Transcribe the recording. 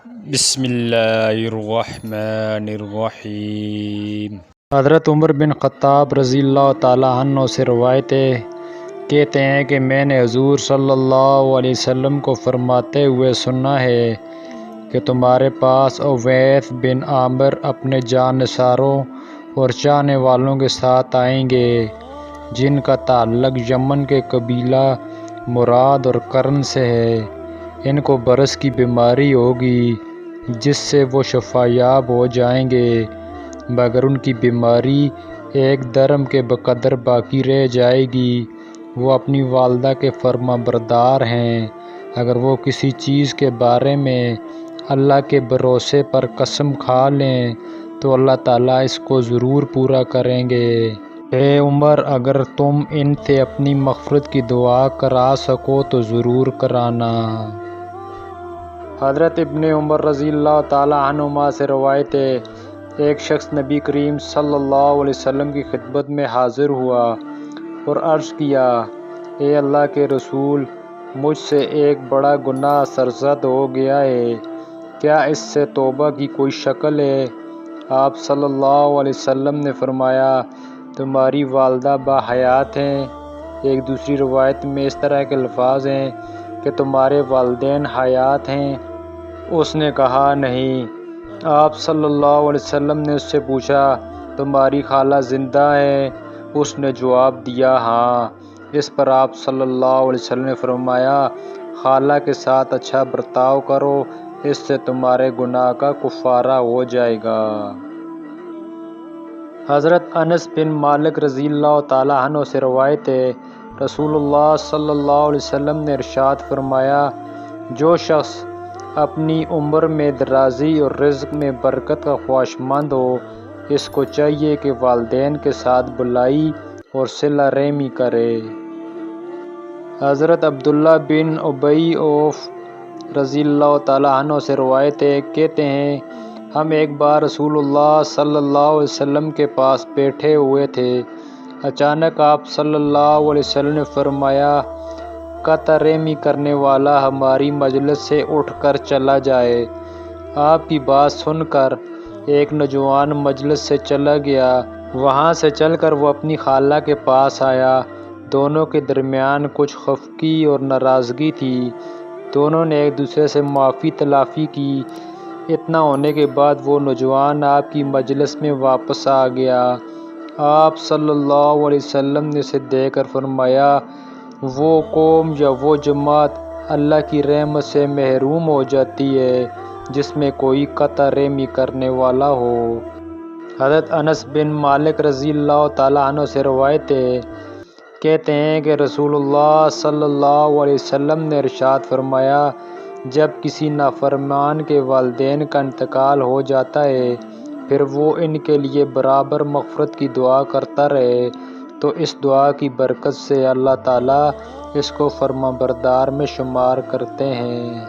بسم اللہ الرحمن الرحیم۔ حضرت عمر بن خطاب رضی اللہ تعالیٰ عنہ سے روایت ہے، کہتے ہیں کہ میں نے حضور صلی اللہ علیہ وسلم کو فرماتے ہوئے سنا ہے کہ تمہارے پاس اویس بن عامر اپنے جانثاروں اور چاہنے والوں کے ساتھ آئیں گے، جن کا تعلق یمن کے قبیلہ مراد اور قرن سے ہے۔ ان کو برص کی بیماری ہوگی جس سے وہ شفا یاب ہو جائیں گے، مگر ان کی بیماری ایک درم کے بقدر باقی رہ جائے گی۔ وہ اپنی والدہ کے فرما بردار ہیں، اگر وہ کسی چیز کے بارے میں اللہ کے بھروسے پر قسم کھا لیں تو اللہ تعالیٰ اس کو ضرور پورا کریں گے۔ اے عمر، اگر تم ان سے اپنی مغفرت کی دعا کرا سکو تو ضرور کرانا۔ حضرت ابن عمر رضی اللہ تعالیٰ عنہما سے روایت ہے، ایک شخص نبی کریم صلی اللہ علیہ وسلم کی خدمت میں حاضر ہوا اور عرض کیا، اے اللہ کے رسول، مجھ سے ایک بڑا گناہ سرزد ہو گیا ہے، کیا اس سے توبہ کی کوئی شکل ہے؟ آپ صلی اللہ علیہ وسلم نے فرمایا، تمہاری والدہ باحیات ہیں۔ ایک دوسری روایت میں اس طرح کے الفاظ ہیں کہ تمہارے والدین حیات ہیں؟ اس نے کہا نہیں۔ آپ صلی اللہ علیہ وسلم نے اس سے پوچھا، تمہاری خالہ زندہ ہے؟ اس نے جواب دیا ہاں۔ اس پر آپ صلی اللہ علیہ وسلم نے فرمایا، خالہ کے ساتھ اچھا برتاؤ کرو، اس سے تمہارے گناہ کا کفارہ ہو جائے گا۔ حضرت انس بن مالک رضی اللہ تعالیٰ عنہ سے روایت ہے، رسول اللہ صلی اللہ علیہ وسلم نے ارشاد فرمایا، جو شخص اپنی عمر میں درازی اور رزق میں برکت کا خواہشمند ہو، اس کو چاہیے کہ والدین کے ساتھ بلائی اور صلہ رحمی کرے۔ حضرت عبداللہ بن ابی اوف رضی اللہ تعالیٰ عنہ سے روایت ہے، کہتے ہیں، ہم ایک بار رسول اللہ صلی اللہ علیہ وسلم کے پاس بیٹھے ہوئے تھے، اچانک آپ صلی اللہ علیہ وسلم نے فرمایا، قطع رحمی کرنے والا ہماری مجلس سے اٹھ کر چلا جائے۔ آپ کی بات سن کر ایک نوجوان مجلس سے چلا گیا، وہاں سے چل کر وہ اپنی خالہ کے پاس آیا۔ دونوں کے درمیان کچھ خفگی اور ناراضگی تھی، دونوں نے ایک دوسرے سے معافی تلافی کی۔ اتنا ہونے کے بعد وہ نوجوان آپ کی مجلس میں واپس آ گیا۔ آپ صلی اللہ علیہ وسلم نے اسے دیکھ کر فرمایا، وہ قوم یا وہ جماعت اللہ کی رحمت سے محروم ہو جاتی ہے جس میں کوئی قطع رحمی کرنے والا ہو۔ حضرت انس بن مالک رضی اللہ تعالیٰ عنہ سے روایت ہے، کہتے ہیں کہ رسول اللہ صلی اللہ علیہ وسلم نے ارشاد فرمایا، جب کسی نافرمان کے والدین کا انتقال ہو جاتا ہے، پھر وہ ان کے لیے برابر مغفرت کی دعا کرتا رہے تو اس دعا کی برکت سے اللہ تعالیٰ اس کو فرما بردار میں شمار کرتے ہیں۔